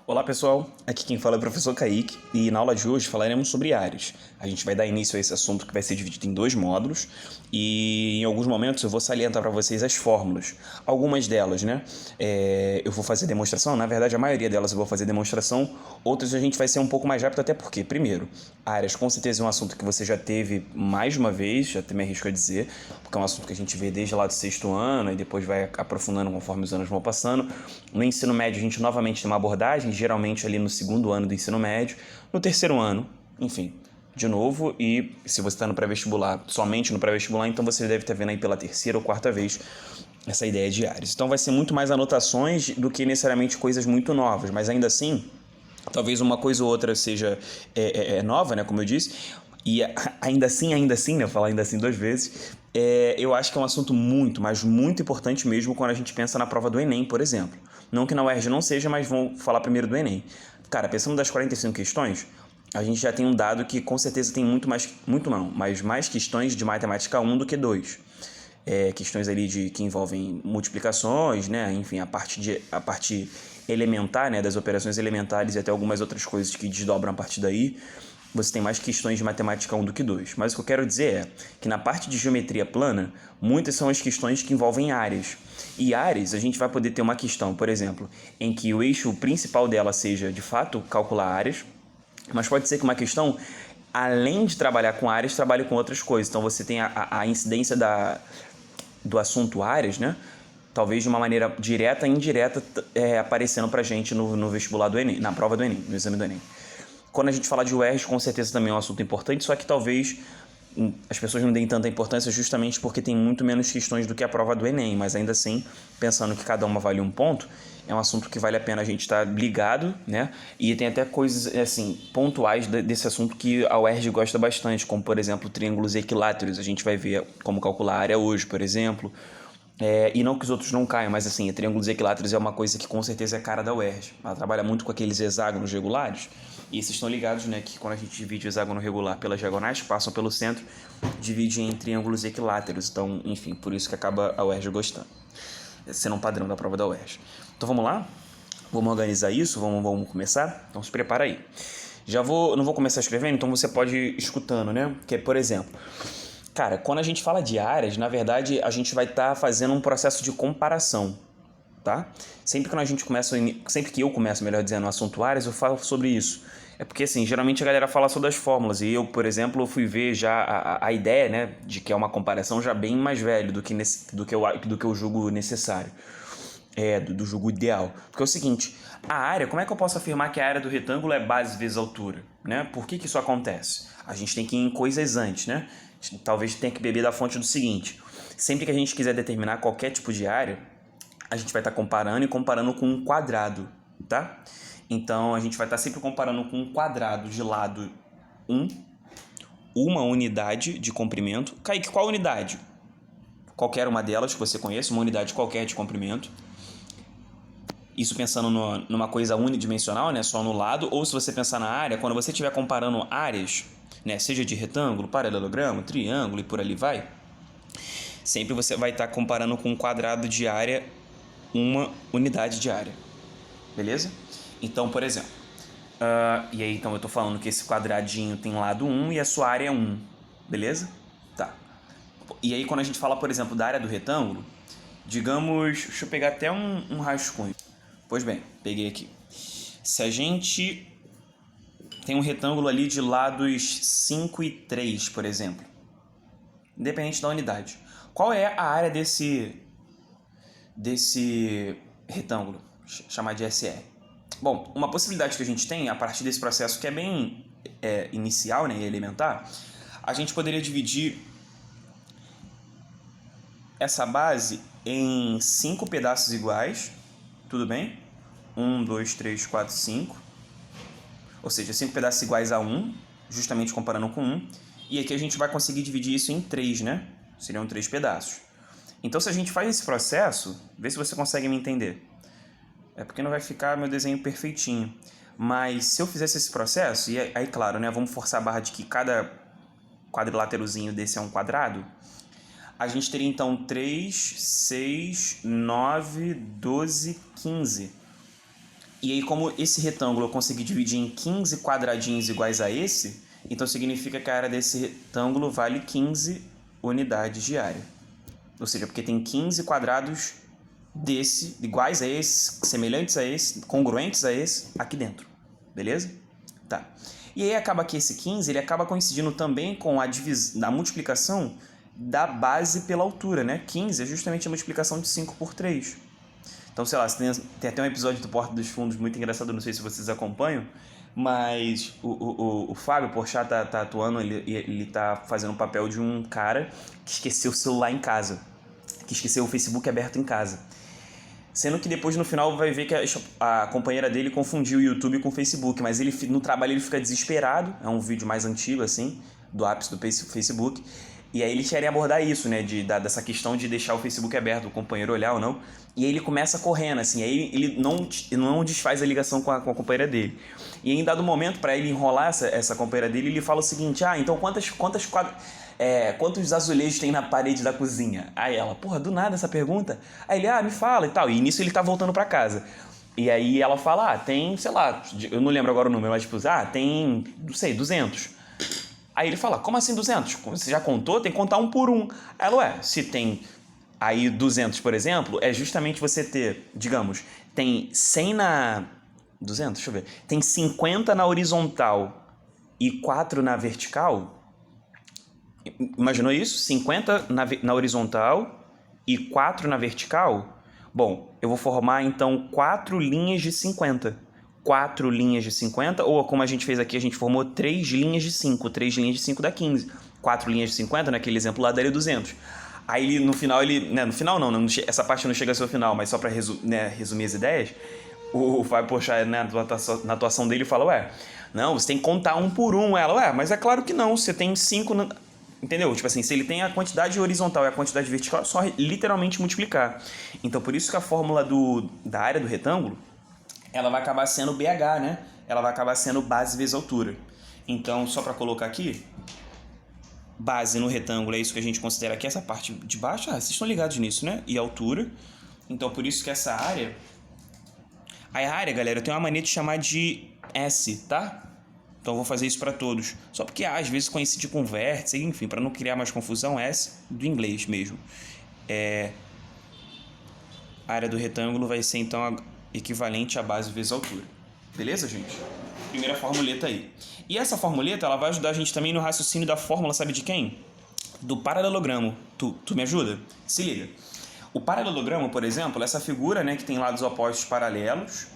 Olá pessoal, aqui quem fala é o professor Kaique e na aula de hoje falaremos sobre áreas. A gente vai dar início a esse assunto que vai ser dividido em dois módulos e em alguns momentos eu vou salientar para vocês as fórmulas. Algumas delas, né, eu vou fazer demonstração, na verdade a maioria delas eu vou fazer demonstração, outras a gente vai ser um pouco mais rápido até porque, primeiro, áreas com certeza é um assunto que você já teve mais de uma vez, já até me arrisco a dizer, porque é um assunto que a gente vê desde lá do sexto ano e depois vai aprofundando conforme os anos vão passando. No ensino médio a gente novamente tem uma abordagem, geralmente ali no segundo ano do ensino médio, no terceiro ano, enfim, de novo, e se você está no pré-vestibular, somente no pré-vestibular, então você deve estar vendo aí pela terceira ou quarta vez essa ideia de áreas. Então vai ser muito mais anotações do que necessariamente coisas muito novas, mas ainda assim, talvez uma coisa ou outra seja nova, né, como eu disse, e ainda assim, né, vou falar ainda assim duas vezes, eu acho que é um assunto muito, mas muito importante mesmo quando a gente pensa na prova do Enem, por exemplo. Não que na UERJ não seja, mas vamos falar primeiro do Enem. Cara, pensando das 45 questões, a gente já tem um dado que com certeza tem mas mais questões de matemática 1 do que 2. Questões ali que envolvem multiplicações, né? Enfim, a parte elementar, né? Das operações elementares e até algumas outras coisas que desdobram a partir daí. Você tem mais questões de matemática 1 do que 2. Mas o que eu quero dizer é que na parte de geometria plana, muitas são as questões que envolvem áreas. E áreas, a gente vai poder ter uma questão, por exemplo, em que o eixo principal dela seja, de fato, calcular áreas, mas pode ser que uma questão, além de trabalhar com áreas, trabalhe com outras coisas. Então você tem a incidência do assunto áreas, né? Talvez de uma maneira direta e indireta aparecendo pra gente no vestibular do Enem, na prova do Enem, no exame do Enem. Quando a gente fala de UERJ, com certeza também é um assunto importante, só que talvez as pessoas não deem tanta importância justamente porque tem muito menos questões do que a prova do Enem, mas ainda assim, pensando que cada uma vale um ponto, é um assunto que vale a pena a gente estar ligado, né? E tem até coisas, assim, pontuais desse assunto que a UERJ gosta bastante, como, por exemplo, triângulos equiláteros. A gente vai ver como calcular a área hoje, por exemplo. E não que os outros não caiam, mas assim, triângulos equiláteros é uma coisa que com certeza é cara da UERJ. Ela trabalha muito com aqueles hexágonos regulares, e esses estão ligados, né, que quando a gente divide o hexágono regular pelas diagonais, que passam pelo centro, divide em triângulos equiláteros. Então, enfim, por isso que acaba a UERJ gostando. Sendo um padrão da prova da UERJ. Então vamos lá? Vamos organizar isso? Vamos começar? Então se prepara aí. Não vou começar escrevendo, então você pode ir escutando, né? Que é, por exemplo, cara, quando a gente fala de áreas, na verdade, a gente vai estar fazendo um processo de comparação, tá? Sempre que eu começo, melhor dizendo, o assunto áreas, eu falo sobre isso. É porque, assim, geralmente a galera fala só das fórmulas, e eu, por exemplo, fui ver já a ideia, né, de que é uma comparação já bem mais velho do que eu julgo necessário. Do julgo ideal. Porque é o seguinte, a área, como é que eu posso afirmar que a área do retângulo é base vezes altura, né? Por que isso acontece? A gente tem que ir em coisas antes, né? Talvez tenha que beber da fonte do seguinte: sempre que a gente quiser determinar qualquer tipo de área, a gente vai estar comparando com um quadrado, tá? Então a gente vai estar sempre comparando com um quadrado de lado 1, uma unidade de comprimento. Kaique, qual unidade? Qualquer uma delas que você conheça, uma unidade qualquer de comprimento. Isso pensando numa coisa unidimensional, né, só no lado, ou se você pensar na área, quando você estiver comparando áreas, né, seja de retângulo, paralelogramo, triângulo e por ali vai, sempre você vai estar comparando com um quadrado de área, uma unidade de área, beleza? Então, por exemplo, e aí então eu estou falando que esse quadradinho tem lado 1 e a sua área é 1, beleza? Tá. E aí quando a gente fala, por exemplo, da área do retângulo, digamos, deixa eu pegar até um rascunho. Pois bem, peguei aqui. Se a gente tem um retângulo ali de lados 5 e 3, por exemplo, independente da unidade, qual é a área desse retângulo? Chamar de SR. Bom, uma possibilidade que a gente tem, a partir desse processo que é bem inicial, né, e elementar, a gente poderia dividir essa base em 5 pedaços iguais, tudo bem? 1, 2, 3, 4, 5. Ou seja, 5 pedaços iguais a 1, justamente comparando com 1. E aqui a gente vai conseguir dividir isso em 3, né? Seriam 3 pedaços. Então, se a gente faz esse processo, vê se você consegue me entender. É porque não vai ficar meu desenho perfeitinho. Mas se eu fizesse esse processo, e aí claro, né? Vamos forçar a barra de que cada quadriláterozinho desse é um quadrado. A gente teria então 3, 6, 9, 12, 15. E aí, como esse retângulo eu consegui dividir em 15 quadradinhos iguais a esse, então significa que a área desse retângulo vale 15 unidades de área. Ou seja, porque tem 15 quadrados desse, iguais a esse, semelhantes a esse, congruentes a esse, aqui dentro. Beleza? Tá. E aí acaba que esse 15, ele acaba coincidindo também com a multiplicação da base pela altura, né? 15 é justamente a multiplicação de 5 por 3. Então, sei lá, tem até um episódio do Porta dos Fundos muito engraçado, não sei se vocês acompanham, mas o Fábio Porchat tá atuando, ele tá fazendo o papel de um cara que esqueceu o celular em casa, que esqueceu o Facebook aberto em casa. Sendo que depois, no final, vai ver que a companheira dele confundiu o YouTube com o Facebook, mas ele no trabalho ele fica desesperado, é um vídeo mais antigo, assim, do ápice do Facebook, e aí eles querem abordar isso, né, dessa questão de deixar o Facebook aberto, o companheiro olhar ou não, e aí ele começa correndo, assim, aí ele não desfaz a ligação com a companheira dele. E aí, em dado momento, para ele enrolar essa companheira dele, ele fala o seguinte: então quantos azulejos tem na parede da cozinha? Aí ela, porra, do nada essa pergunta? Aí ele, me fala e tal. E nisso ele tá voltando pra casa. E aí ela fala, tem, sei lá, eu não lembro agora o número, mas tipo, tem, não sei, 200. Aí ele fala, como assim 200? Você já contou? Tem que contar um por um. Aí ela, se tem aí 200, por exemplo, é justamente você ter, digamos, tem 100 na... 200? Deixa eu ver. Tem 50 na horizontal e 4 na vertical. Imaginou isso? 50 na horizontal e 4 na vertical? Bom, eu vou formar então 4 linhas de 50. 4 linhas de 50, ou como a gente fez aqui, a gente formou 3 linhas de 5. 3 linhas de 5 dá 15. 4 linhas de 50, naquele exemplo lá, daria 200. Aí no final no final não, essa parte não chega a ser o final, mas só para resumir as ideias, o Fábio Porchat, na atuação dele, fala, não, você tem que contar um por um. Ela, mas é claro que não, você tem 5... Entendeu? Tipo assim, se ele tem a quantidade horizontal e a quantidade vertical, é só literalmente multiplicar. Então, por isso que a fórmula da área do retângulo, ela vai acabar sendo BH, né? Ela vai acabar sendo base vezes altura. Então, só para colocar aqui, base no retângulo é isso que a gente considera aqui, essa parte de baixo. Vocês estão ligados nisso, né? E altura. Então, por isso que essa área... A área, galera, eu tenho uma mania de chamar de S, tá? Então eu vou fazer isso para todos. Só porque às vezes coincide com vértice, enfim, para não criar mais confusão, S do inglês mesmo. A área do retângulo vai ser então equivalente à base vezes altura. Beleza, gente? Primeira formuleta aí. E essa formuleta, ela vai ajudar a gente também no raciocínio da fórmula, sabe de quem? Do paralelogramo. Tu me ajuda? Se liga. O paralelogramo, por exemplo, essa figura, né, que tem lados opostos paralelos,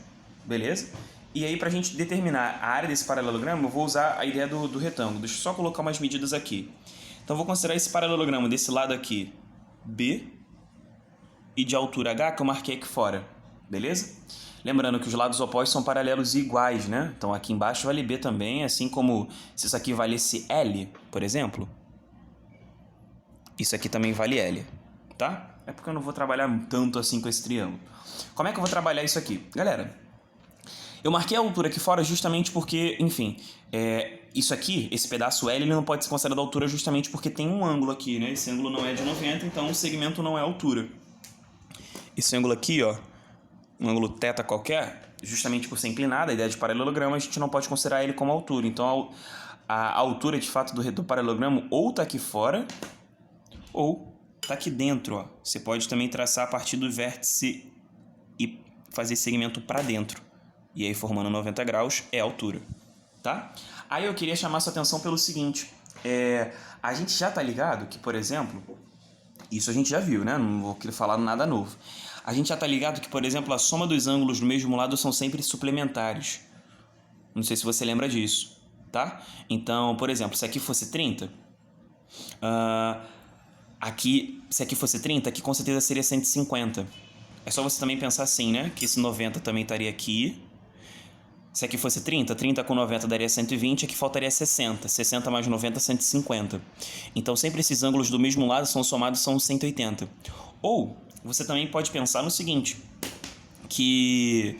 beleza? E aí, para a gente determinar a área desse paralelogramo, eu vou usar a ideia do retângulo. Deixa eu só colocar umas medidas aqui. Então, eu vou considerar esse paralelogramo desse lado aqui, B, e de altura H, que eu marquei aqui fora. Beleza? Lembrando que os lados opostos são paralelos e iguais, né? Então, aqui embaixo vale B também, assim como se isso aqui valesse L, por exemplo. Isso aqui também vale L, tá? É porque eu não vou trabalhar tanto assim com esse triângulo. Como é que eu vou trabalhar isso aqui? Galera, eu marquei a altura aqui fora justamente porque, enfim, isso aqui, esse pedaço L, ele não pode ser considerado altura justamente porque tem um ângulo aqui, né? Esse ângulo não é de 90, então o segmento não é altura. Esse ângulo aqui, ó, um ângulo θ qualquer, justamente por ser inclinado, a ideia de paralelogramo, a gente não pode considerar ele como altura. Então, a altura, de fato, do paralelogramo ou tá aqui fora, ou tá aqui dentro, ó. Você pode também traçar a partir do vértice e fazer segmento para dentro. E aí, formando 90 graus, é a altura, tá? Aí eu queria chamar sua atenção pelo seguinte. A gente já tá ligado que, por exemplo, isso a gente já viu, né? Não vou querer falar nada novo. A gente já tá ligado que, por exemplo, a soma dos ângulos do mesmo lado são sempre suplementares. Não sei se você lembra disso, tá? Então, por exemplo, se aqui fosse 30... se aqui fosse 30, aqui com certeza seria 150. É só você também pensar assim, né? Que esse 90 também estaria aqui. Se aqui fosse 30, 30 com 90 daria 120, aqui faltaria 60. 60 mais 90, 150. Então, sempre esses ângulos do mesmo lado são somados, são 180. Ou, você também pode pensar no seguinte, que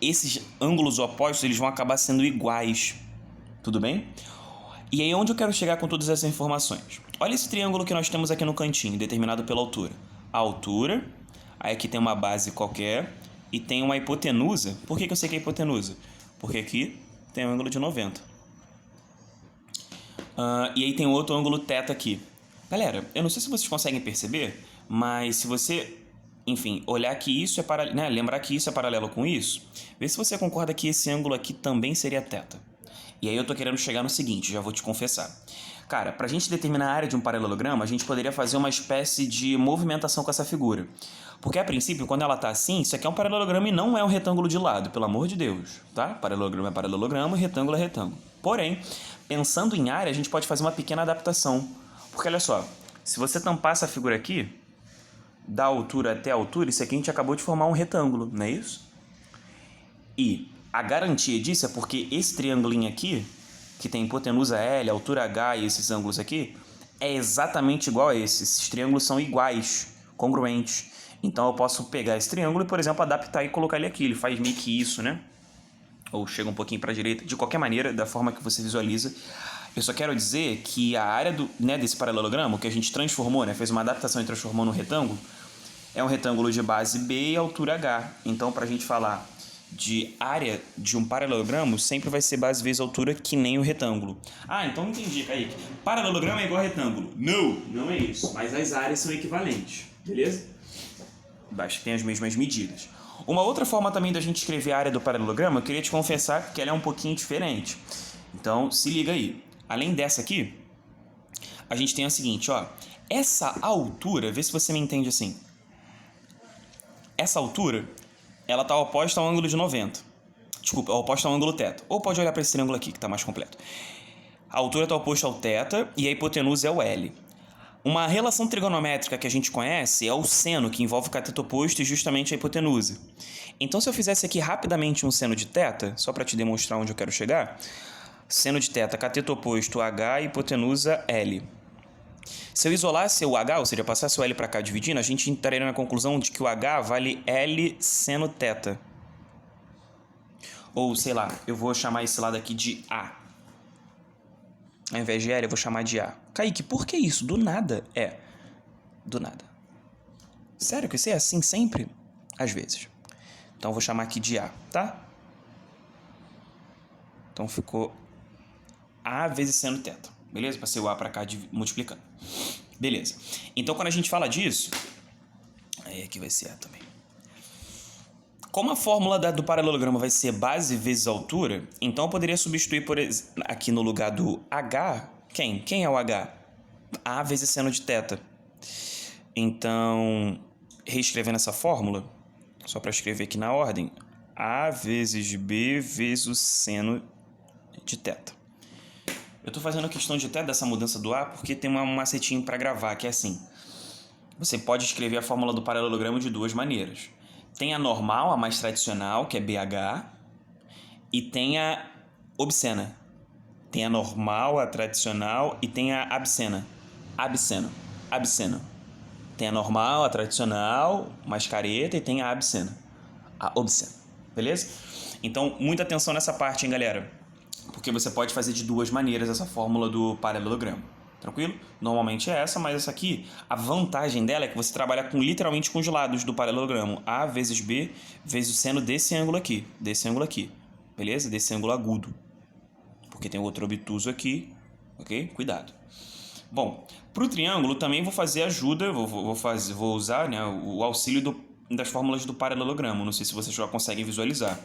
esses ângulos opostos eles vão acabar sendo iguais. Tudo bem? E aí, onde eu quero chegar com todas essas informações? Olha esse triângulo que nós temos aqui no cantinho, determinado pela altura. A altura, aí aqui tem uma base qualquer, e tem uma hipotenusa. Por que eu sei que é hipotenusa? Porque aqui tem um ângulo de 90. E aí tem outro ângulo θ aqui. Galera, eu não sei se vocês conseguem perceber, mas se você, enfim, olhar que isso é paralelo, né? Lembrar que isso é paralelo com isso, vê se você concorda que esse ângulo aqui também seria θ. E aí eu tô querendo chegar no seguinte, já vou te confessar. Cara, pra gente determinar a área de um paralelogramo, a gente poderia fazer uma espécie de movimentação com essa figura. Porque, a princípio, quando ela tá assim, isso aqui é um paralelogramo e não é um retângulo de lado, pelo amor de Deus, tá? Paralelogramo é paralelogramo e retângulo é retângulo. Porém, pensando em área, a gente pode fazer uma pequena adaptação. Porque, olha só, se você tampar essa figura aqui, da altura até a altura, isso aqui a gente acabou de formar um retângulo, não é isso? E a garantia disso é porque esse triangulinho aqui, que tem hipotenusa L, altura H e esses ângulos aqui, é exatamente igual a esse. Esses triângulos são iguais, congruentes. Então eu posso pegar esse triângulo e, por exemplo, adaptar e colocar ele aqui. Ele faz meio que isso, né? Ou chega um pouquinho para a direita. De qualquer maneira, da forma que você visualiza. Eu só quero dizer que a área desse paralelogramo, que a gente transformou, né, fez uma adaptação e transformou num retângulo, é um retângulo de base B e altura H. Então, para a gente falar de área de um paralelogramo, sempre vai ser base vezes altura, que nem o retângulo. Ah, então entendi, Kaique. Paralelogramo é igual a retângulo. Não é isso. Mas as áreas são equivalentes, beleza? Basta que tenha as mesmas medidas. Uma outra forma também da gente escrever a área do paralelogramo, eu queria te confessar que ela é um pouquinho diferente. Então, se liga aí. Além dessa aqui, a gente tem a seguinte, ó. Essa altura, vê se você me entende assim. Essa altura, ela está oposta ao ângulo de 90. Desculpa, oposta ao ângulo θ. Ou pode olhar para esse triângulo aqui, que está mais completo. A altura está oposta ao θ e a hipotenusa é o L. Uma relação trigonométrica que a gente conhece é o seno, que envolve o cateto oposto e justamente a hipotenusa. Então, se eu fizesse aqui rapidamente um seno de θ, só para te demonstrar onde eu quero chegar, seno de θ, cateto oposto H e hipotenusa L. Se eu isolasse o H, ou seja, passasse o L para cá dividindo, a gente entraria na conclusão de que o H vale L seno θ. Ou, sei lá, eu vou chamar esse lado aqui de A. Ao invés de L, eu vou chamar de A. Kaique, por que isso? Do nada. Do nada. Sério que isso é assim sempre? Às vezes. Então, eu vou chamar aqui de A, tá? Então, ficou A vezes seno θ. Beleza? Passei o A para cá multiplicando. Beleza. Então, quando a gente fala disso... Aí aqui vai ser A também. Como a fórmula do paralelogramo vai ser base vezes altura, então eu poderia substituir aqui no lugar do H... Quem? Quem é o H? A vezes seno de θ. Então, reescrevendo essa fórmula, só para escrever aqui na ordem, A vezes B vezes o seno de θ. Eu estou fazendo a questão de θ dessa mudança do A porque tem um macetinho para gravar, que é assim. Você pode escrever a fórmula do paralelogramo de duas maneiras. Tem a normal, a mais tradicional, que é BH, e tem a obscena. Tem a normal, a tradicional, e tem a abscena. Absceno. Tem a normal, a tradicional, mais careta, e tem a abscena. A obscena. Beleza? Então, muita atenção nessa parte, hein, galera? Porque você pode fazer de duas maneiras essa fórmula do paralelogramo. Tranquilo? Normalmente é essa, mas essa aqui, a vantagem dela é que você trabalha literalmente com os lados do paralelogramo. A vezes B vezes o seno desse ângulo aqui. Beleza? Desse ângulo agudo. Porque tem outro obtuso aqui. Ok? Cuidado. Bom, para o triângulo também vou fazer ajuda, vou usar, né, o auxílio das fórmulas do paralelogramo. Não sei se vocês já conseguem visualizar.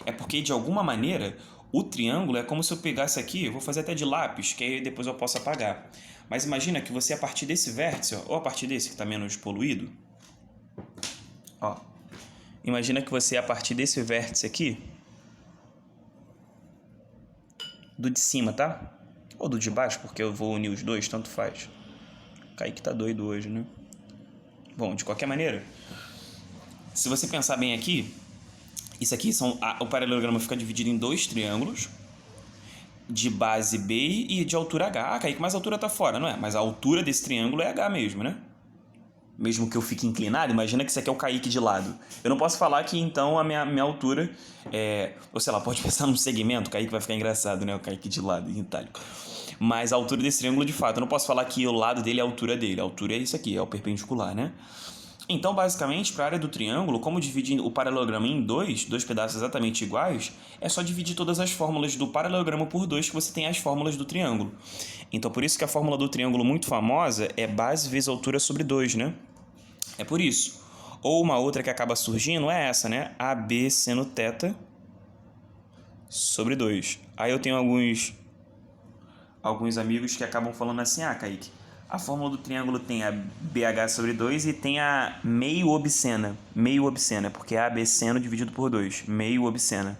É porque, de alguma maneira, o triângulo é como se eu pegasse aqui, eu vou fazer até de lápis, que aí depois eu posso apagar. Mas imagina que você, a partir desse vértice, ó, ou a partir desse que está menos poluído, ó, imagina que você, a partir desse vértice aqui, do de cima, tá? Ou do de baixo, porque eu vou unir os dois, tanto faz. Kaique tá doido hoje, né? Bom, de qualquer maneira, se você pensar bem aqui, isso aqui o paralelogramo fica dividido em dois triângulos de base B e de altura H. Ah, Kaique, mas a altura tá fora, não é? Mas a altura desse triângulo é H mesmo, né? Mesmo que eu fique inclinado, imagina que isso aqui é o Kaique de lado. Eu não posso falar que, então, a minha altura é... Ou sei lá, pode pensar num segmento, o Kaique vai ficar engraçado, né? O Kaique de lado, em itálico. Mas a altura desse triângulo, de fato, eu não posso falar que o lado dele é a altura dele. A altura é isso aqui, é o perpendicular, né? Então, basicamente, para a área do triângulo, como dividir o paralelogramo em dois pedaços exatamente iguais, é só dividir todas as fórmulas do paralelogramo por 2 que você tem as fórmulas do triângulo. Então, por isso que a fórmula do triângulo muito famosa é base vezes altura sobre 2, né? É por isso. Ou uma outra que acaba surgindo é essa, né? AB seno θ sobre 2. Aí eu tenho alguns amigos que acabam falando assim, Kaique, a fórmula do triângulo tem a BH sobre 2 e tem a meio obscena, porque é AB seno dividido por 2, meio obscena.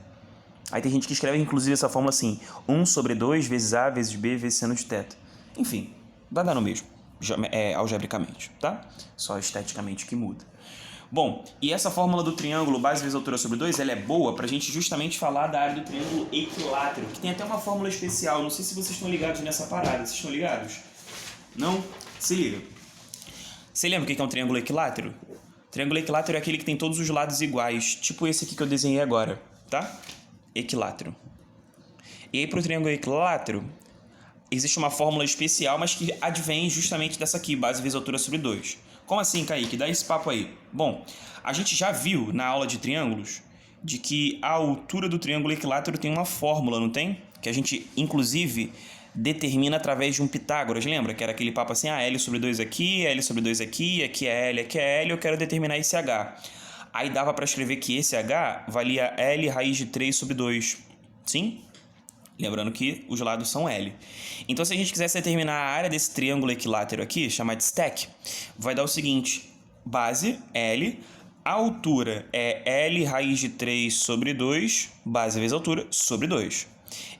Aí tem gente que escreve, inclusive, essa fórmula assim, 1 sobre 2 vezes A vezes B vezes seno de θ. Enfim, vai dar no mesmo, algebricamente, tá? Só esteticamente que muda. Bom, e essa fórmula do triângulo base vezes altura sobre 2, ela é boa para a gente justamente falar da área do triângulo equilátero, que tem até uma fórmula especial. Não sei se vocês estão ligados nessa parada. Vocês estão ligados? Não? Se liga. Você lembra o que é um triângulo equilátero? Triângulo equilátero é aquele que tem todos os lados iguais, tipo esse aqui que eu desenhei agora, tá? Equilátero. E aí, para o triângulo equilátero, existe uma fórmula especial, mas que advém justamente dessa aqui, base vezes altura sobre 2. Como assim, Kaique? Dá esse papo aí. Bom, a gente já viu na aula de triângulos de que a altura do triângulo equilátero tem uma fórmula, não tem? Que a gente, inclusive, determina através de um Pitágoras, lembra? Que era aquele papo assim, L sobre 2 aqui, L sobre 2 aqui, aqui é L, eu quero determinar esse H. Aí dava para escrever que esse H valia L raiz de 3 sobre 2. Sim? Lembrando que os lados são L. Então, se a gente quisesse determinar a área desse triângulo equilátero aqui, chamar de stack, vai dar o seguinte, base, L, a altura é L raiz de 3 sobre 2, base vezes altura, sobre 2.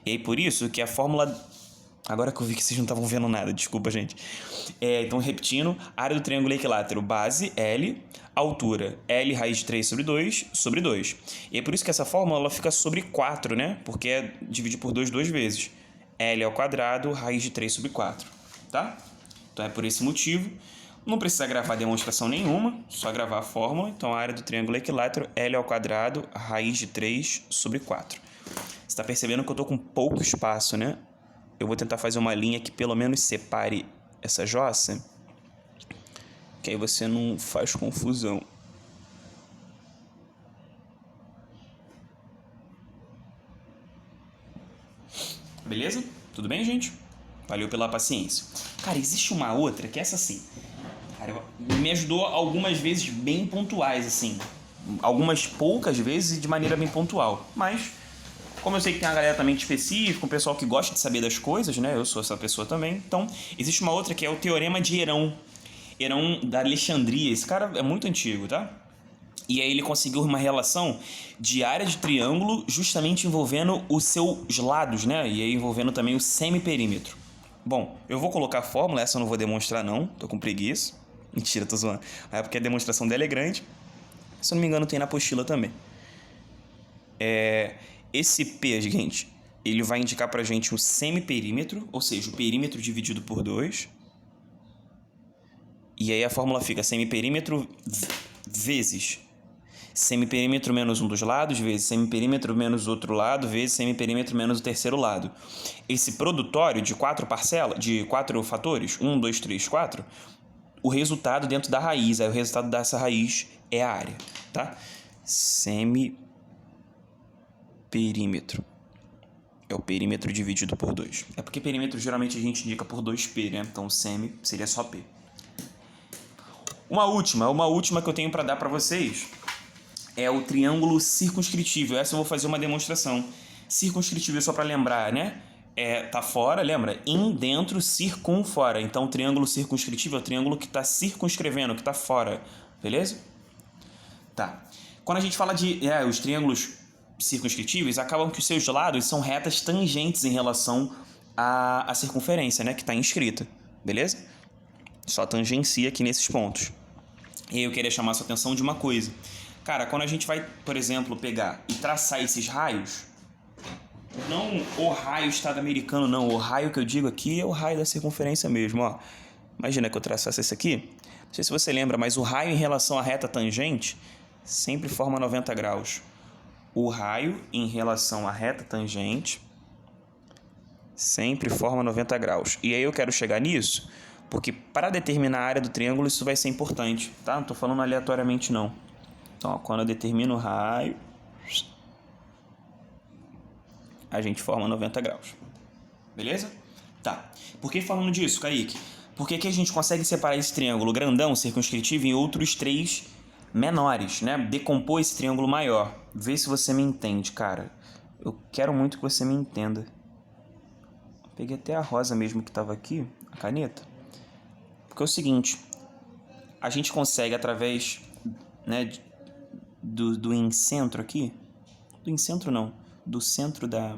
E aí, por isso que a fórmula... Agora que eu vi que vocês não estavam vendo nada, desculpa, gente. Então, repetindo, área do triângulo equilátero, base, L, altura, L raiz de 3 sobre 2. E é por isso que essa fórmula ela fica sobre 4, né? Porque é dividir por 2 duas vezes. L ao quadrado, raiz de 3 sobre 4, tá? Então, é por esse motivo. Não precisa gravar demonstração nenhuma, só gravar a fórmula. Então, a área do triângulo equilátero, L ao quadrado, raiz de 3 sobre 4. Você está percebendo que eu estou com pouco espaço, né? Eu vou tentar fazer uma linha que pelo menos separe essa jossa, que aí você não faz confusão. Beleza? Tudo bem, gente? Valeu pela paciência. Cara, existe uma outra que é essa assim. Cara, me ajudou algumas vezes bem pontuais, assim. Algumas poucas vezes e de maneira bem pontual. Mas, como eu sei que tem uma galera também específica, um pessoal que gosta de saber das coisas, né? Eu sou essa pessoa também. Então, existe uma outra que é o Teorema de Herão. Herão da Alexandria. Esse cara é muito antigo, tá? E aí ele conseguiu uma relação de área de triângulo justamente envolvendo os seus lados, né? E aí envolvendo também o semiperímetro. Bom, eu vou colocar a fórmula, essa eu não vou demonstrar não, tô com preguiça. Mentira, tô zoando. É porque a demonstração dela é grande. Se eu não me engano tem na apostila também. Esse P, gente, ele vai indicar pra gente o semiperímetro, ou seja, o perímetro dividido por 2. E aí a fórmula fica semiperímetro vezes semiperímetro menos um dos lados, vezes semiperímetro menos outro lado, vezes semiperímetro menos o terceiro lado. Esse produtório de 4 parcelas, de 4 fatores, 1, 2, 3, 4, o resultado dentro da raiz, aí o resultado dessa raiz é a área, tá? Semiperímetro. É o perímetro dividido por 2. É porque perímetro geralmente a gente indica por 2P, né? Então semi seria só P. Uma última que eu tenho para dar para vocês é o triângulo circunscritível. Essa eu vou fazer uma demonstração. Circunscritível, só para lembrar, né? Tá fora, lembra? In, dentro, circun, fora. Então, o triângulo circunscritível é o triângulo que está circunscrevendo, que está fora. Beleza? Tá. Quando a gente fala de os triângulos circunscritíveis, acabam que os seus lados são retas tangentes em relação à circunferência, né? Que está inscrita. Beleza? Só tangencia aqui nesses pontos. E eu queria chamar a sua atenção de uma coisa. Cara, quando a gente vai, por exemplo, pegar e traçar esses raios, não o raio estado-americano, não. O raio que eu digo aqui é o raio da circunferência mesmo, ó. Imagina que eu traçasse esse aqui. Não sei se você lembra, mas o raio em relação à reta tangente sempre forma 90 graus. O raio em relação à reta tangente sempre forma 90 graus. E aí eu quero chegar nisso Porque para determinar a área do triângulo isso vai ser importante, tá? Não estou falando aleatoriamente não. Então, ó, quando eu determino o raio, a gente forma 90 graus. Beleza? Tá. Por que falando disso, Kaique? Porque que a gente consegue separar esse triângulo grandão, circunscritivo, em outros 3 menores, né? Decompor esse triângulo maior. Vê se você me entende, cara. Eu quero muito que você me entenda. Peguei até a rosa mesmo que estava aqui, a caneta. Porque é o seguinte, a gente consegue através, né, do incentro aqui, do incentro não, do centro da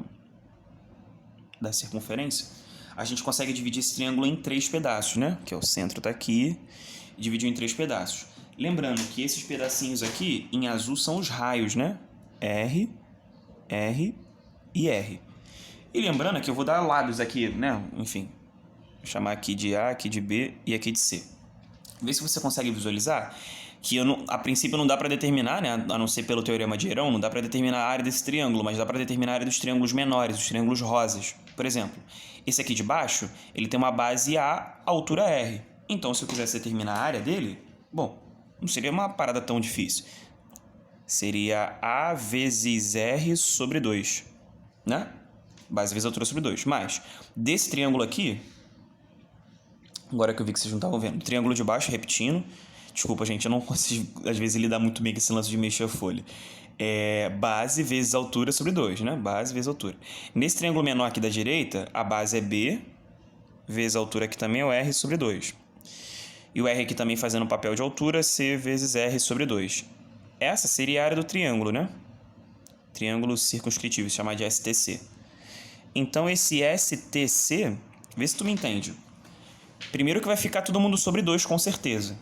circunferência, a gente consegue dividir esse triângulo em 3 pedaços, né? Que é o centro tá aqui, dividiu em 3 pedaços. Lembrando que esses pedacinhos aqui, em azul, são os raios, né? R, R e R. E lembrando que eu vou dar lados aqui, né? Enfim, vou chamar aqui de A, aqui de B e aqui de C. Vê se você consegue visualizar que a princípio não dá para determinar, né? A não ser pelo teorema de Heron, não dá para determinar a área desse triângulo, mas dá para determinar a área dos triângulos menores, os triângulos rosas. Por exemplo, esse aqui de baixo, ele tem uma base A, altura R. Então, se eu quisesse determinar a área dele, bom, não seria uma parada tão difícil. Seria A vezes R sobre 2, né? Base vezes altura sobre 2. Mas, desse triângulo aqui, agora que eu vi que vocês não estavam vendo, triângulo de baixo, repetindo. Desculpa, gente, eu não consigo, às vezes, lidar muito bem com esse lance de mexer a folha. É base vezes altura sobre 2, né? Base vezes altura. Nesse triângulo menor aqui da direita, a base é B, vezes a altura aqui também é o R sobre 2. E o R aqui também fazendo o papel de altura, C vezes R sobre 2. Essa seria a área do triângulo, né? Triângulo circunscritivo, se chama de STC. Então, esse STC, vê se tu me entende. Primeiro que vai ficar todo mundo sobre 2, com certeza.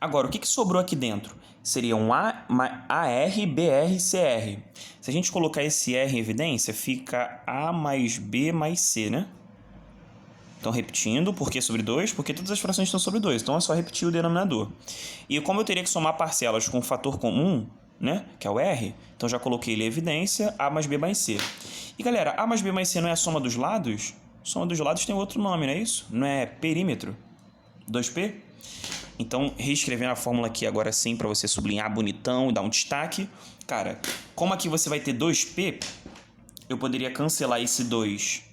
Agora, o que sobrou aqui dentro? Seria um AR, BR, CR. Se a gente colocar esse R em evidência, fica A mais B mais C, né? Então, repetindo, por que sobre 2? Porque todas as frações estão sobre 2, então é só repetir o denominador. E como eu teria que somar parcelas com um fator comum, né, que é o R, então já coloquei ele em evidência, A mais B mais C. E galera, A mais B mais C não é a soma dos lados? Soma dos lados tem outro nome, não é isso? Não é perímetro? 2P? Então, reescrevendo a fórmula aqui agora sim para você sublinhar bonitão e dar um destaque. Cara, como aqui você vai ter 2P, eu poderia cancelar esse 2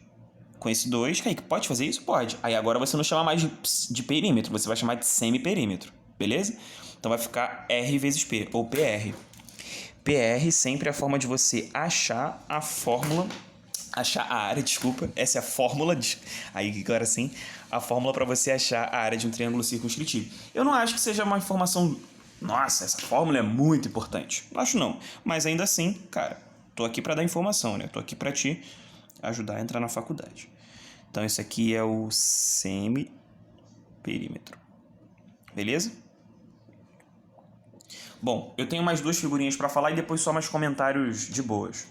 com esse 2. Kaique, pode fazer isso? Pode. Aí agora você não chama mais de perímetro, você vai chamar de semiperímetro, beleza? Então vai ficar R vezes P, ou PR. PR sempre é a forma de você achar a fórmula, achar a área, desculpa, essa é a fórmula, aí agora sim, a fórmula para você achar a área de um triângulo circunscritivo. Eu não acho que seja uma informação, nossa, essa fórmula é muito importante, não acho não, mas ainda assim, cara, tô aqui para dar informação, né, tô aqui para te ajudar a entrar na faculdade. Então esse aqui é o semiperímetro, beleza? Bom, eu tenho mais 2 figurinhas para falar e depois só mais comentários de boas.